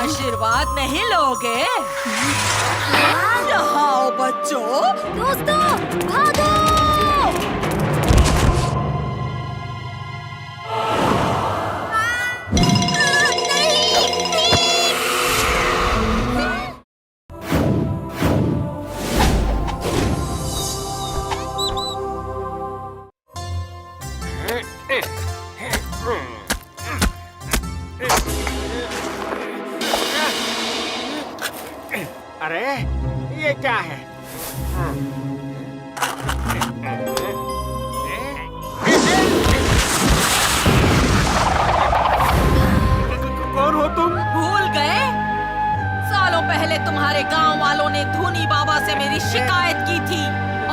आशीर्वाद नहीं लोगे? आओ बच्चों। दोस्तों भागो! अरे ये क्या है? कौन हो तुम? भूल गए? सालों पहले तुम्हारे गांव वालों ने धूनी बाबा से मेरी शिकायत की थी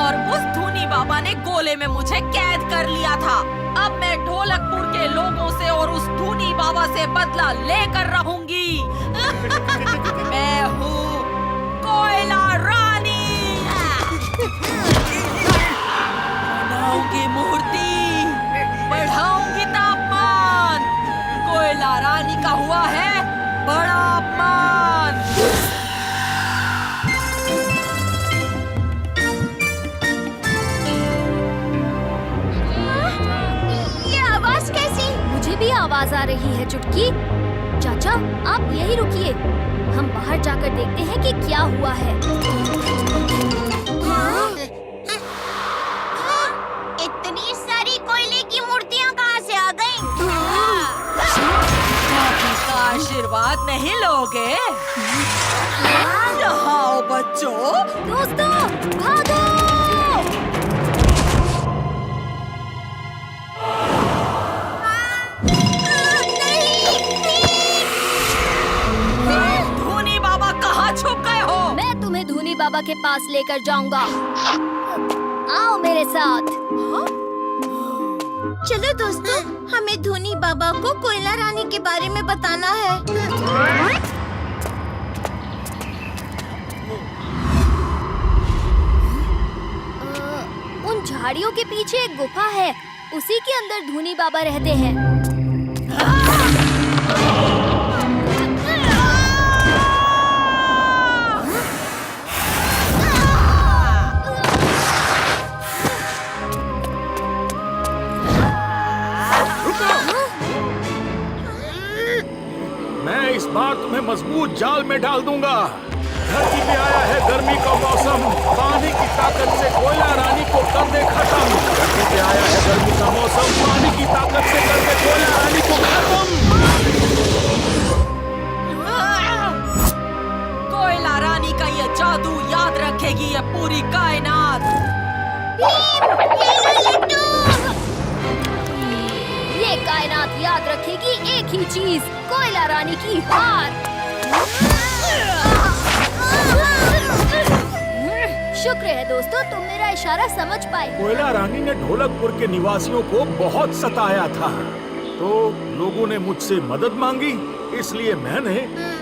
और उस धूनी बाबा ने गोले में मुझे कैद कर लिया था। अब मैं ढोलकपुर के लोगों से और उस धूनी बाबा से बदला लेकर रहूंगी। मैं हूँ कोयला रानी। बनाऊंगी मूर्ति, बढ़ाऊंगी तापमान। कोयला रानी का हुआ है बड़ा अपमान। ये आवाज कैसी? मुझे भी आवाज आ रही है चुटकी। चाचा आप यही रुकिए, हम बाहर जाकर देखते हैं कि क्या हुआ है। इतनी सारी कोयले की मूर्तियाँ कहाँ से आ गईं? दादी का आशीर्वाद नहीं लोगे? आओ बच्चों। दोस्तों भागो! धूनी बाबा कहाँ छुप गए हो? मैं तुम्हें धूनी बाबा के पास लेकर जाऊंगा। आओ मेरे साथ। चलो दोस्तों, हमें धूनी बाबा को कोयला रानी के बारे में बताना है। उन झाड़ियों के पीछे एक गुफा है, उसी के अंदर धूनी बाबा रहते हैं। मैं इस बार तुम्हें मजबूत जाल में डाल दूंगा। धरती पे आया है गर्मी का मौसम, पानी की ताकत से कोयला रानी को कर दे खत्म। धरती पे आया है गर्मी का मौसम, पानी की ताकत से कर दे कोयला रानी को खत्म। कोयला रानी का ये जादू याद रखेगी ये पूरी कायनात। ये कायनात याद रखेगी एक ही चीज, कोयला रानी की हार। शुक्र है दोस्तों, तुम मेरा इशारा समझ पाए। कोयला रानी ने ढोलकपुर के निवासियों को बहुत सताया था, तो लोगों ने मुझसे मदद मांगी, इसलिए मैंने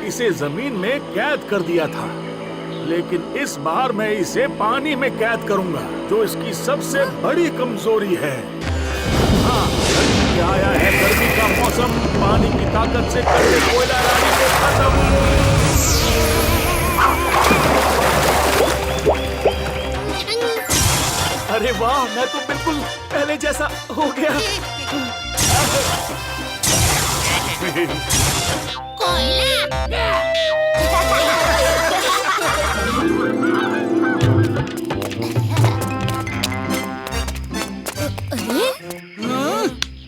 इसे जमीन में कैद कर दिया था। लेकिन इस बार मैं इसे पानी में कैद करूंगा, जो इसकी सबसे बड़ी कमजोरी है। हाँ, आया है गर्मी का मौसम, पानी की ताकत से कर दे कोयला रानी को खत्म। अरे वाह, मैं तो बिल्कुल पहले जैसा हो गया।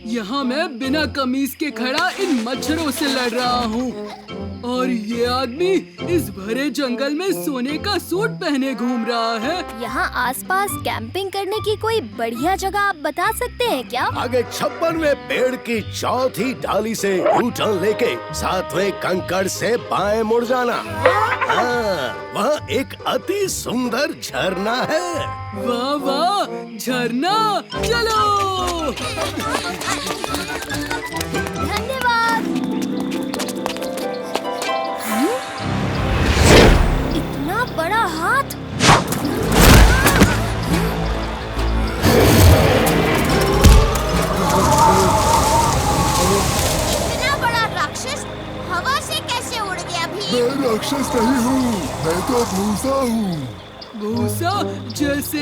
यहाँ मैं बिना कमीज के खड़ा इन मच्छरों से लड़ रहा हूँ और ये आदमी इस भरे जंगल में सोने का सूट पहने घूम रहा है। यहाँ आसपास कैंपिंग करने की कोई बढ़िया जगह आप बता सकते हैं क्या? आगे 56वें पेड़ की चौथी डाली से यू टर्न लेके 7वें कंकड़ से बाएं मुड़ जाना। हाँ, वहाँ एक अति सुंदर झरना है। वाह वाह, झरना, चलो। धन्यवाद। इतना बड़ा हाथ। इतना बड़ा राक्षस हवा से कैसे उड़ गया मैं राक्षस नहीं हूँ, मैं तो भूसा हूँ। भूसा जैसे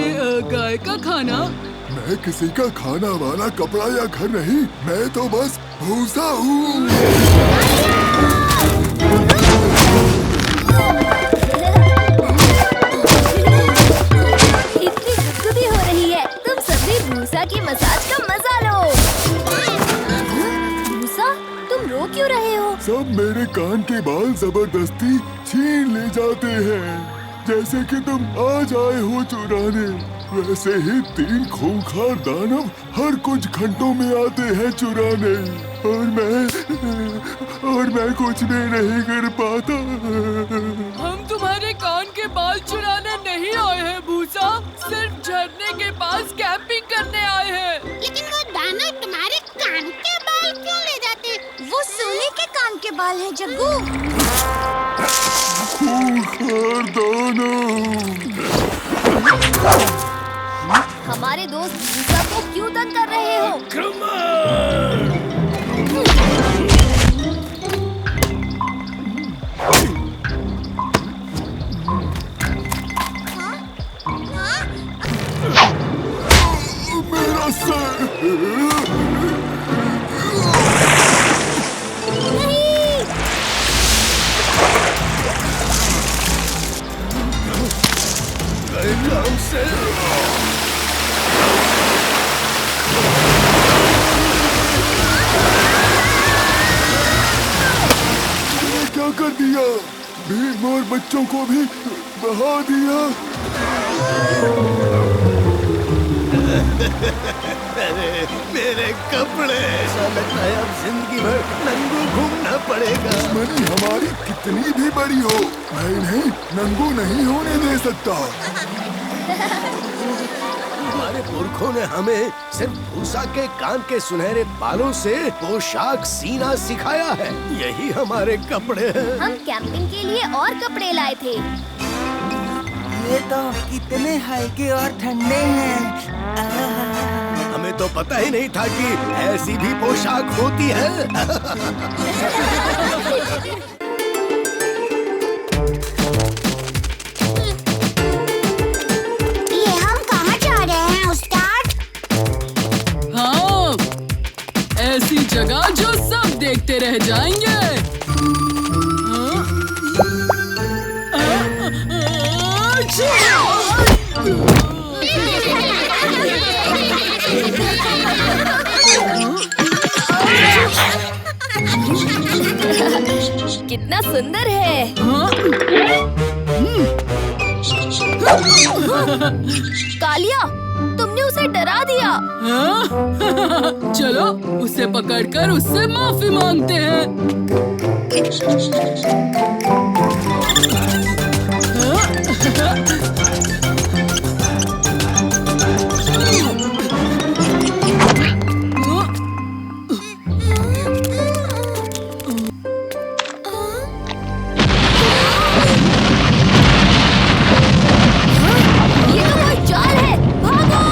गाय का खाना। मैं किसी का खाना वाला कपड़ा या घर नहीं, मैं तो बस भूसा हूँ। इतनी गुदगुदी हो रही है, तुम सभी भूसा की मसाज का मजा लो। भूसा, तुम रो क्यों रहे हो? सब मेरे कान के बाल जबरदस्ती छीन ले जाते हैं। जैसे कि तुम आज आए हो चुराने, वैसे ही 3 खूंखार दानव हर कुछ घंटों में आते हैं चुराने, और मैं कुछ भी नहीं कर पाता। हम तुम्हारे कान के बाल चुराने नहीं आए हैं भूसा, सिर्फ झरने के पास कैंपिंग करने आए हैं। लेकिन वो दानव तुम्हारे कान के बाल क्यों ले जाते? वो सोने के कान के बाल हैं जग्गू। खूंखार दानव। हमारे दोस्त भूसा को क्यों तंग कर रहे हो? मेरा सर। क्या कर दिया? भीम और बच्चों को भी बहा दिया। अरे मेरे कपड़े, ऐसा लगता है अब जिंदगी भर नंगू घूमना पड़ेगा। दुश्मनी हमारी कितनी भी बड़ी हो, मैं इन्हें नंगू नहीं होने दे सकता। हमारे पुरखों ने हमें सिर्फ भूसा के कान के सुनहरे बालों से पोशाक सीना सिखाया है। यही हमारे कपड़े हैं। हम कैंपिंग के लिए और कपड़े लाए थे। ये तो कितने हल्के और ठंडे हैं। हमें तो पता ही नहीं था कि ऐसी भी पोशाक होती है। ये हम कहाँ जा रहे हैं उस्ताद? हाँ, ऐसी जगह जो सब देखते रह जाएंगे। कितना सुंदर है। कालिया, तुमने उसे डरा दिया। हाँ? चलो उसे पकड़कर उससे माफी मांगते हैं। ये तो कोई जाल है, भागो!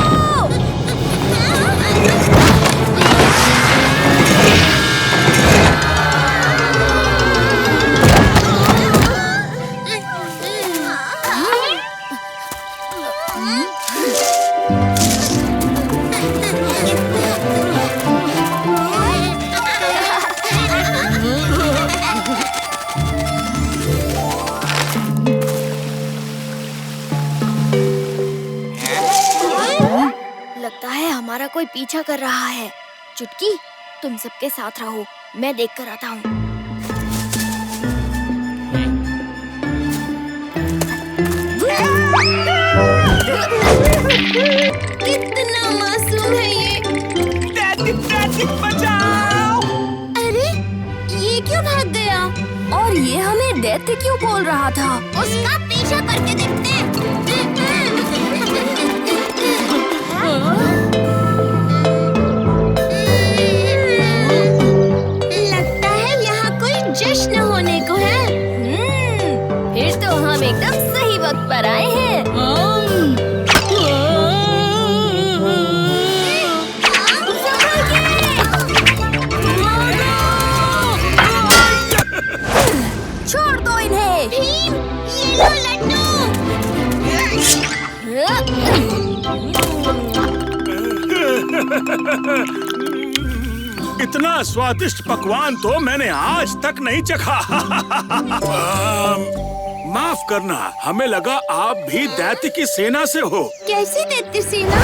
लगता है हमारा कोई पीछा कर रहा है। चुटकी, तुम सबके साथ रहो, मैं देख कर आता हूँ। कितना मासूम है ये। बचाओ! अरे, ये क्यों भाग गया? और ये हमें दैत्य क्यों बोल रहा था? उसका पीछा करके देखते हैं। लगता है यहाँ कोई जश्न होने को है। फिर तो हम एकदम सही वक्त पर आए हैं। छोड़ दो इन्हें। इतना स्वादिष्ट पकवान तो मैंने आज तक नहीं चखा। माफ करना, हमें लगा आप भी दैत्य की सेना से हो। कैसी दैत्य सेना?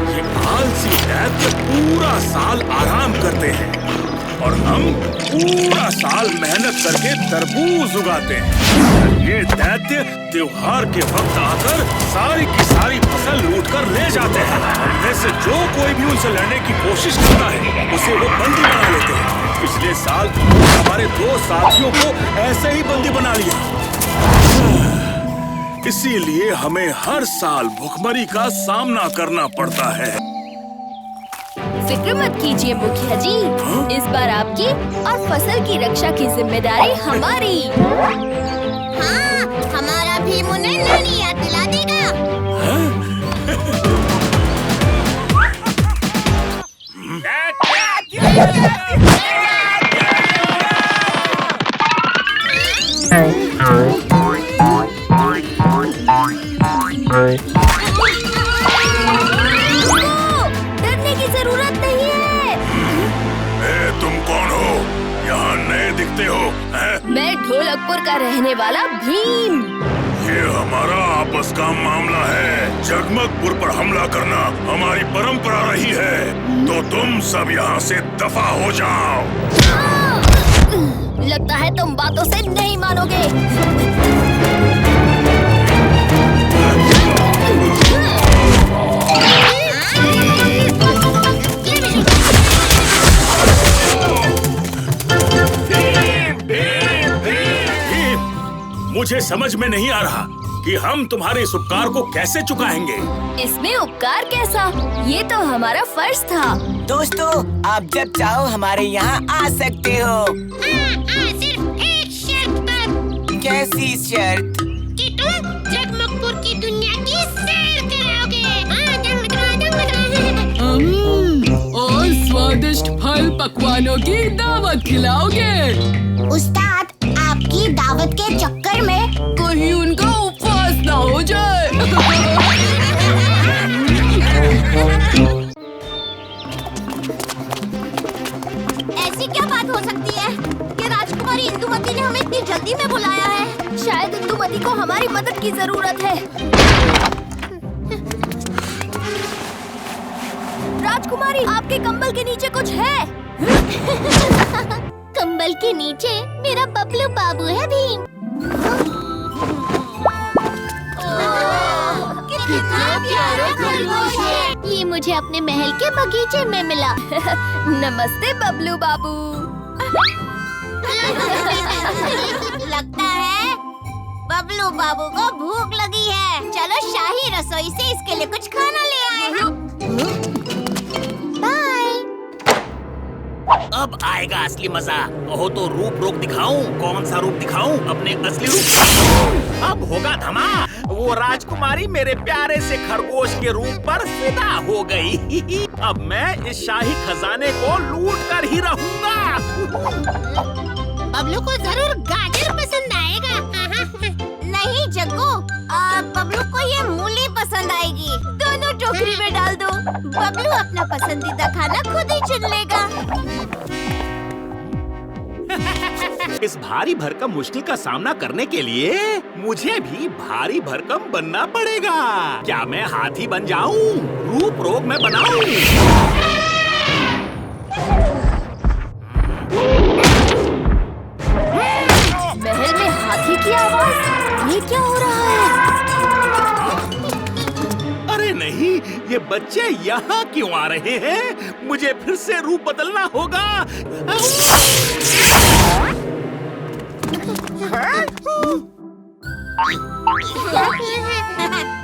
ये आलसी दैत्य पूरा साल आराम करते हैं और हम पूरा साल मेहनत करके तरबूज उगाते हैं। ये दैत्य त्योहार के वक्त आकर सारी की सारी फसल लूट कर ले जाते हैं। वैसे जो कोई भी उनसे लड़ने की कोशिश करता है उसे वो बंदी बना लेते हैं। पिछले साल हमारे 2 साथियों को ऐसे ही बंदी बना लिया। इसीलिए हमें हर साल भुखमरी का सामना करना पड़ता है। फिक्र मत कीजिए मुखिया जी, इस बार आपकी और फसल की रक्षा की जिम्मेदारी हमारी। हाँ, हमारा भीम उन्हें नानी याद दिला देगा। डरने की जरूरत नहीं है। तुम कौन हो? यहाँ नए दिखते हो हैं? मैं ढोलकपुर का रहने वाला भीम। ये हमारा आपस का मामला है। जगमगपुर पर हमला करना हमारी परंपरा रही है, तो तुम सब यहाँ से दफा हो जाओ। लगता है तुम बातों से नहीं मानोगे। मुझे समझ में नहीं आ रहा कि हम तुम्हारे इस उपकार को कैसे चुकाएंगे। इसमें उपकार कैसा? ये तो हमारा फर्ज था। दोस्तों, आप जब चाहो हमारे यहाँ आ सकते हो। सिर्फ एक शर्त पर। कैसी शर्त? कि तुम जगमगपुर की दुनिया की सैर कराओगे। और स्वादिष्ट फल पकवानों की दावत खिलाओगे। उस्ताद, आपकी दावत के चक्कर में कहीं उनका उपवास ना हो जाए। ऐसी क्या बात हो सकती है कि राजकुमारी इंदुमती ने हमें इतनी जल्दी में बुलाया है? शायद इंदुमती को हमारी मदद की जरूरत है। राजकुमारी, आपके कंबल के नीचे कुछ है? कंबल के नीचे मेरा बबलू बाबू है भीम। कितना प्यारा खरगोश है। ये मुझे अपने महल के बगीचे में मिला। नमस्ते बबलू बाबू। लगता है बबलू बाबू को भूख लगी है। चलो शाही रसोई से इसके लिए कुछ खाना ले आए। बाय। अब आएगा असली मजा। कहो तो रूप रोक दिखाऊं? कौन सा रूप दिखाऊं? अपने असली रूप। अब होगा धमा। वो राजकुमारी मेरे प्यारे से खरगोश के रूप पर फिदा हो गई। अब मैं इस शाही खजाने को लूट कर ही रहूंगा। बबलू को जरूर गाजर पसंद आएगा। नहीं जग्गू, बबलू को ये मूली पसंद आएगी। दोनों टोकरी में डाल दो। बबलू अपना पसंदीदा खाना खुद ही चुन लेगा। इस भारी भरकम मुश्किल का सामना करने के लिए मुझे भी भारी भरकम बनना पड़ेगा। क्या मैं हाथी बन जाऊं? रूप रोग में बनाऊं? महल में हाथी की आवाज। ये क्या हो रहा है? अरे नहीं, ये बच्चे यहाँ क्यों आ रहे हैं? मुझे फिर से रूप बदलना होगा।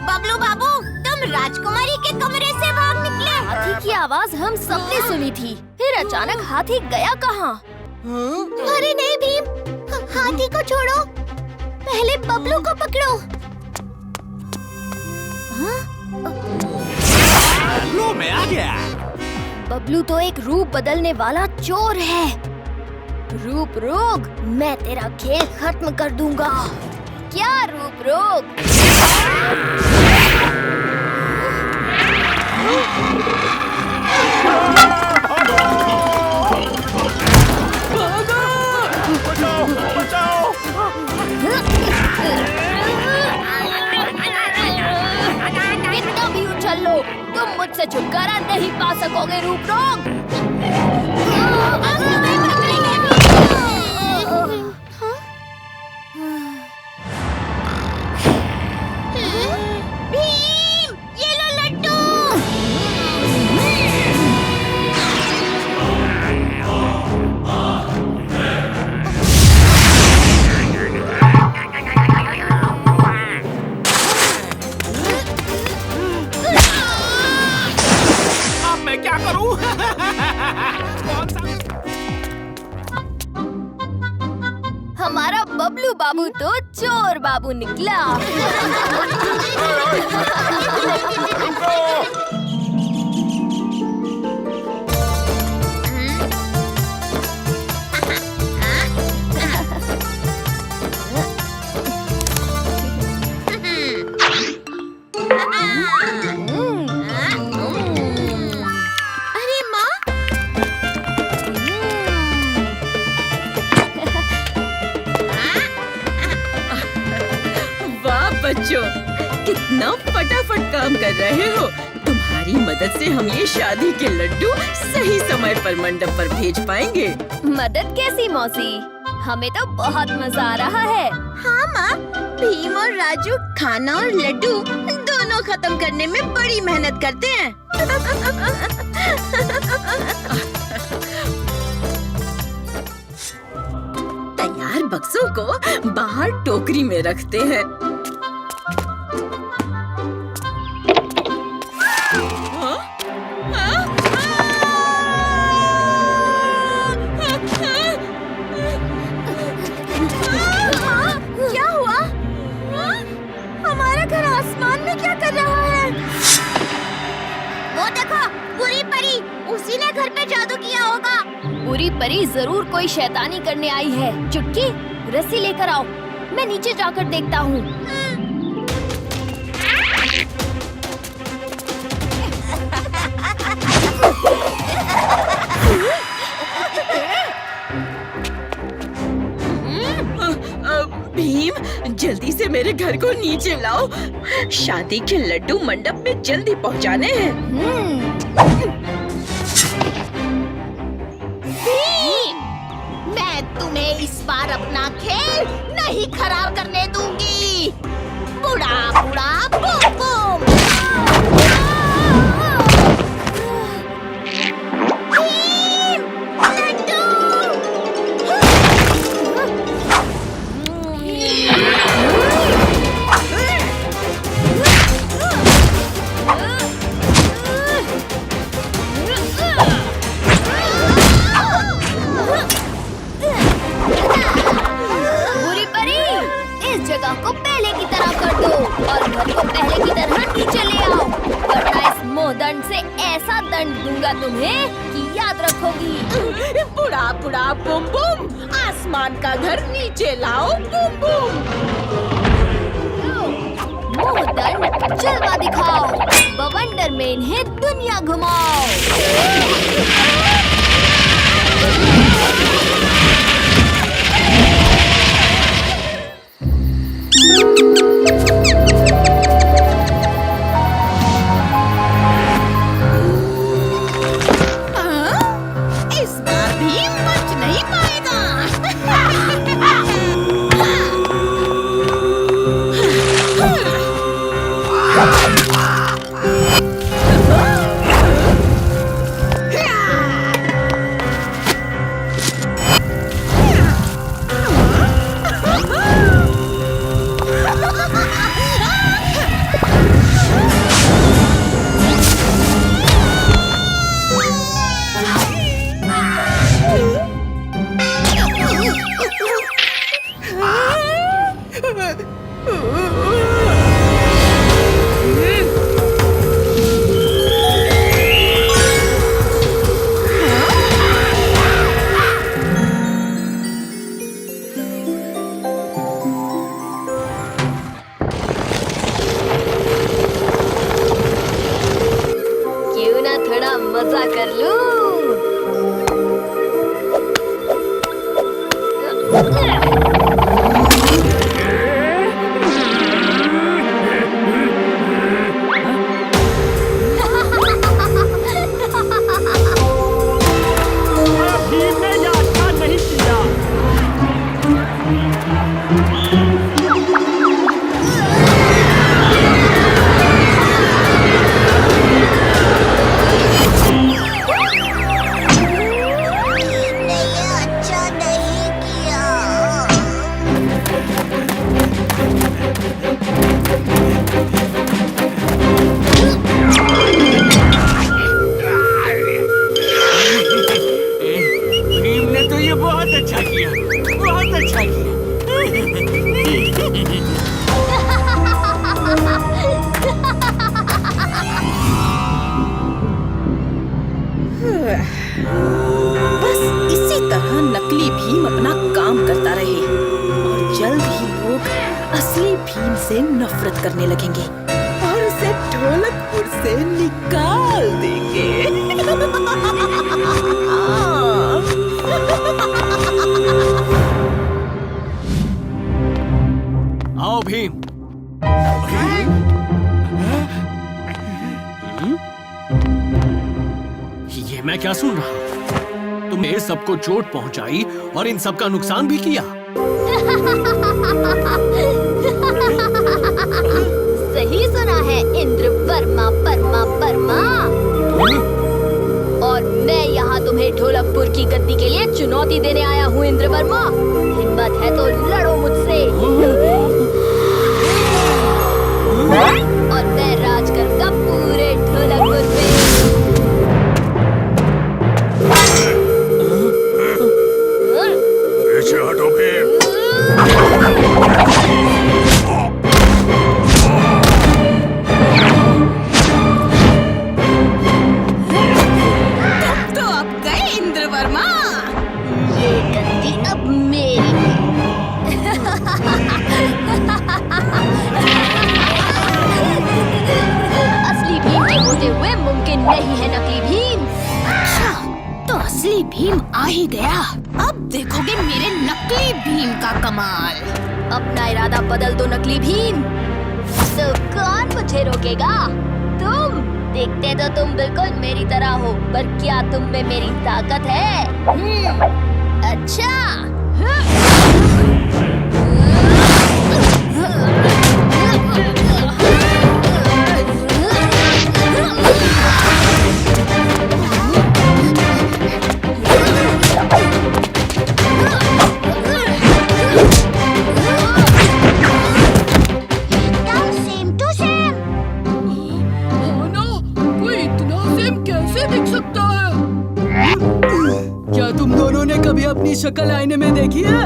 बबलू बाबू, तुम राजकुमारी के कमरे से भाग निकले। हाथी की आवाज हम सबने सुनी थी, फिर अचानक हाथी गया कहाँ? अरे नहीं भीम, हाथी को छोड़ो, पहले बबलू को पकड़ो। लो, मैं आ गया। बबलू तो एक रूप बदलने वाला चोर है। रूप रोग, मैं तेरा खेल खत्म कर दूंगा। क्या रूप रोक। कितना भी उछल लो, तुम मुझसे छुटकारा नहीं पा सकोगे रूप रोक। भीम, ये लो लड्डू। अब मैं क्या करूं? कौन सा? हमारा बबलू बाबू तो चोर बाबू निकला। अरे माँ, वाह बच्चों, कितना फटाफट काम कर रहे हो। तुम्हारी मदद से हम ये शादी के लड्डू सही समय पर मंडप पर भेज पाएंगे। मदद कैसी मौसी? हमें तो बहुत मजा आ रहा है। हाँ माँ, भीम और राजू खाना और लड्डू दोनों खत्म करने में बड़ी मेहनत करते हैं। तैयार बक्सों को बाहर टोकरी में रखते हैं। हाँ? हाँ? क्या हुआ? हमारा घर आसमान में क्या कर रहा है? वो देखो, बुरी परी, उसी ने घर पे जादू किया होगा। बुरी परी जरूर कोई शैतानी करने आई है। चुटकी, रस्सी लेकर आओ, मैं नीचे जाकर देखता हूँ। भीम, जल्दी से मेरे घर को नीचे लाओ। शादी के लड्डू मंडप में जल्दी पहुंचाने हैं। मैं तुम्हें इस बार अपना खेल नहीं खराब करने दूंगी। बुड़ा बुड़ा बूम बूम। भीम, लड्डू। बुरी परी, इस जगह को पहले की तरह कर दो और घर को पहले की तरह नीचे ले आओ, वरना इस मोहदंड से ऐसा दंड दूंगा तुम्हें कि याद रखोगी। बुड़ा बुड़ा बूम बूम, आसमान का घर नीचे लाओ बूम बूम। मोहदंड जलवा दिखाओ, बवंडर में इन्हें दुनिया घुमाओ। इस बार भी बच नहीं पाएगा। बस इसी तरह नकली भीम अपना काम करता रहे और जल्द ही लोग असली भीम से नफरत करने लगेंगे और उसे ढोलकपुर से निकाल देंगे। आओ भीम। ये मैं क्या सुन रहा हूँ? तुमने सबको चोट पहुंचाई और इन सबका नुकसान भी किया। सही सुना है इंद्र वर्मा वर्मा वर्मा। और मैं यहाँ तुम्हें ढोलकपुर की गद्दी के लिए चुनौती देने आया हूँ इंद्र वर्मा। हिम्मत है तो लड़ो मुझसे और मैं राज करूंगा पूरे ढोलकपुर पे। पीछे हटो भीम। तो अब गए इंद्र वर्मा। ये गद्दी अब मेरी असली भीम के होते हुए मुमकिन नहीं है नकली भीम। अच्छा, तो असली भीम आ ही गया। अब देखोगे मेरे नकली भीम का कमाल। अपना इरादा बदल दो नकली भीम। तो कौन मुझे रोकेगा? तुम देखते तो तुम बिल्कुल मेरी तरह हो, पर क्या तुम में मेरी ताकत है? अच्छा। Same to same. कोई इतना सेम कैसे दिख सकता है? क्या तुम दोनों ने कभी अपनी शक्ल आईने में देखी है?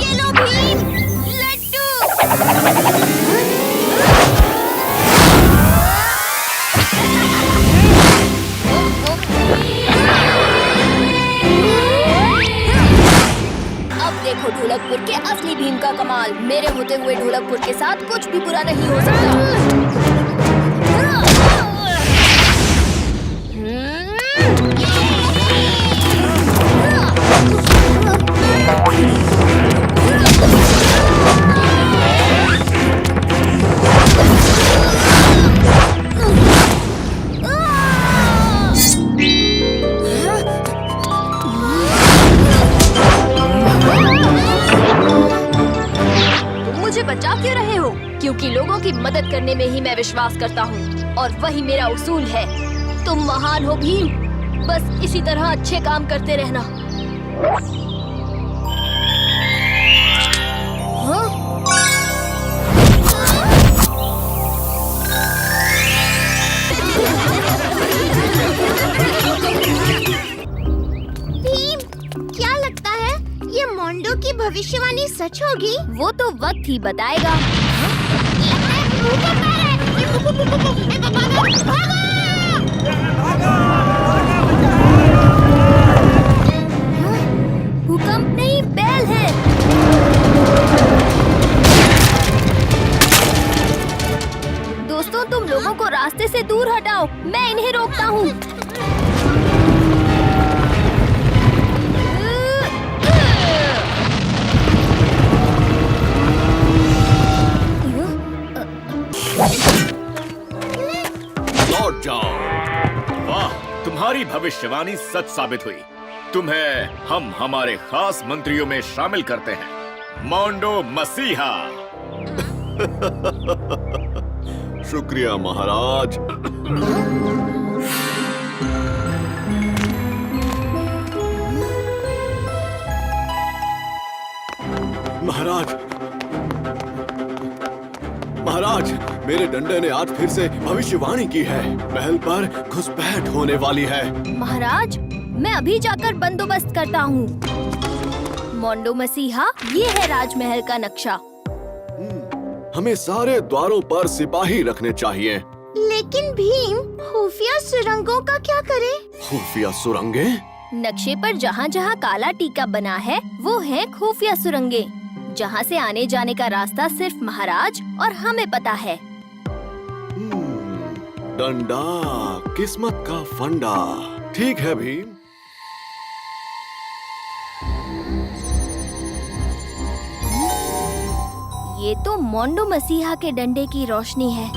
ये लो भीम, लड्डू। अब देखो ढोलकपुर के असली भीम का कमाल। मेरे होते हुए ढोलकपुर के साथ कुछ भी बुरा नहीं हो सकता। मुझे बचा क्यों रहे हो? क्योंकि लोगों की मदद करने में ही मैं विश्वास करता हूँ और वही मेरा उसूल है। तुम महान हो भीम, बस इसी तरह अच्छे काम करते रहना। हाँ? भीम, क्या लगता है ये मोंडो की भविष्यवाणी सच होगी? वो तो वक्त ही बताएगा। भूकंप नहीं, बैल है। दोस्तों, तुम लोगों को रास्ते से दूर हटाओ, मैं इन्हें रोकता हूँ। लौट जाओ। वाह, तुम्हारी भविष्यवाणी सच साबित हुई। तुम्हें हम हमारे खास मंत्रियों में शामिल करते हैं, मोंडो मसीहा। शुक्रिया महाराज। महाराज, महाराज, मेरे डंडे ने आज फिर से भविष्यवाणी की है। महल पर घुसपैठ होने वाली है। महाराज, मैं अभी जाकर बंदोबस्त करता हूँ। मोंडो मसीहा, ये है राजमहल का नक्शा। हमें सारे द्वारों पर सिपाही रखने चाहिए। लेकिन भीम, खुफिया सुरंगों का क्या करे? खुफिया सुरंगें? नक्शे पर जहाँ जहाँ काला टीका बना है वो है खुफिया सुरंगें, जहाँ से आने जाने का रास्ता सिर्फ महाराज और हमें पता है। डंडा, किस्मत का फंडा। ठीक है भीम। ये तो मोंडो मसीहा के डंडे की रोशनी है।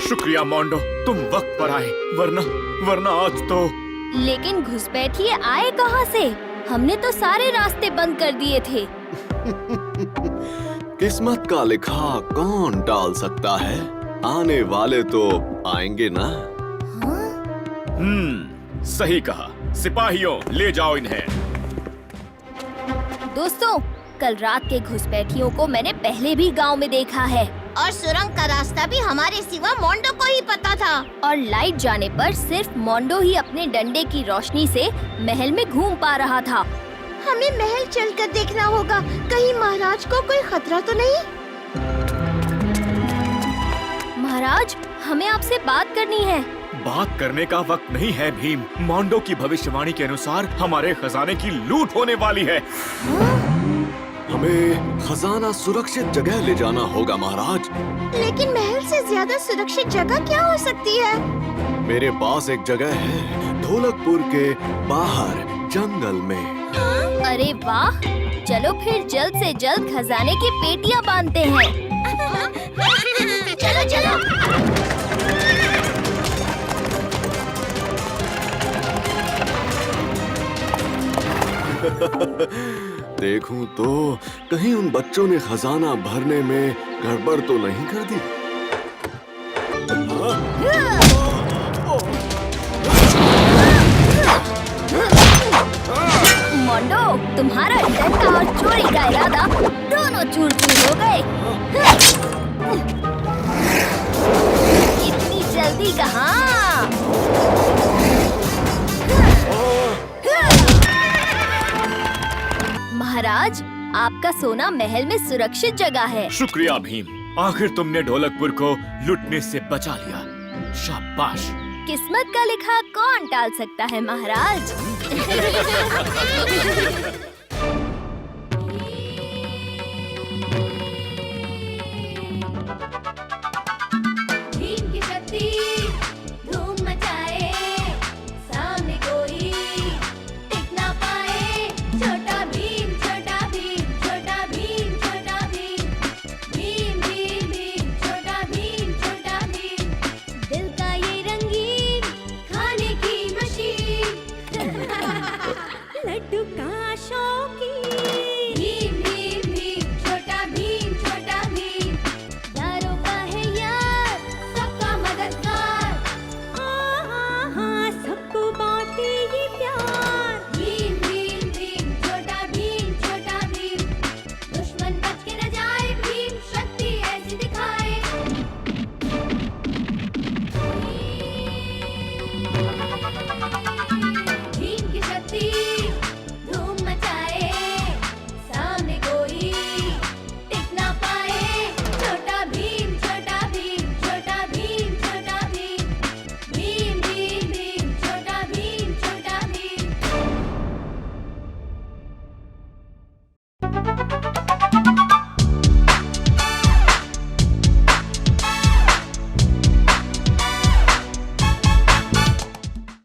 शुक्रिया मोंडो, तुम वक्त पर आए, वरना आज तो। लेकिन घुसपैठिए आए कहाँ से? हमने तो सारे रास्ते बंद कर दिए थे। किस्मत का लिखा कौन टाल सकता है? आने वाले तो आएंगे ना। सही कहा। सिपाहियों, ले जाओ इन्हें। दोस्तों, कल रात के घुसपैठियों को मैंने पहले भी गांव में देखा है। और सुरंग का रास्ता भी हमारे सिवा मोंडो को ही पता था। और लाइट जाने पर सिर्फ मोंडो ही अपने डंडे की रोशनी से महल में घूम पा रहा था। हमें महल चलकर देखना होगा, कहीं महाराज को कोई खतरा तो नहीं। महाराज, हमें आपसे बात करनी है। बात करने का वक्त नहीं है भीम। मोंडो की भविष्यवाणी के अनुसार हमारे खजाने की लूट होने वाली है। हमें खजाना सुरक्षित जगह ले जाना होगा महाराज। लेकिन महल से ज्यादा सुरक्षित जगह क्या हो सकती है? मेरे पास एक जगह है, ढोलकपुर के बाहर जंगल में। अरे वाह, चलो फिर जल्द से जल्द खजाने की पेटियां बांधते हैं। चलो चलो। देखूं तो कहीं उन बच्चों ने खजाना भरने में गड़बड़ तो नहीं कर दी। मोंडो, तुम्हारा डंडा और चोरी का इरादा दोनों चूर-चूर हो गए। इतनी जल्दी कहाँ? महाराज, आपका सोना महल में सुरक्षित जगह है। शुक्रिया भीम, आखिर तुमने ढोलकपुर को लूटने से बचा लिया। शाबाश। किस्मत का लिखा कौन टाल सकता है महाराज?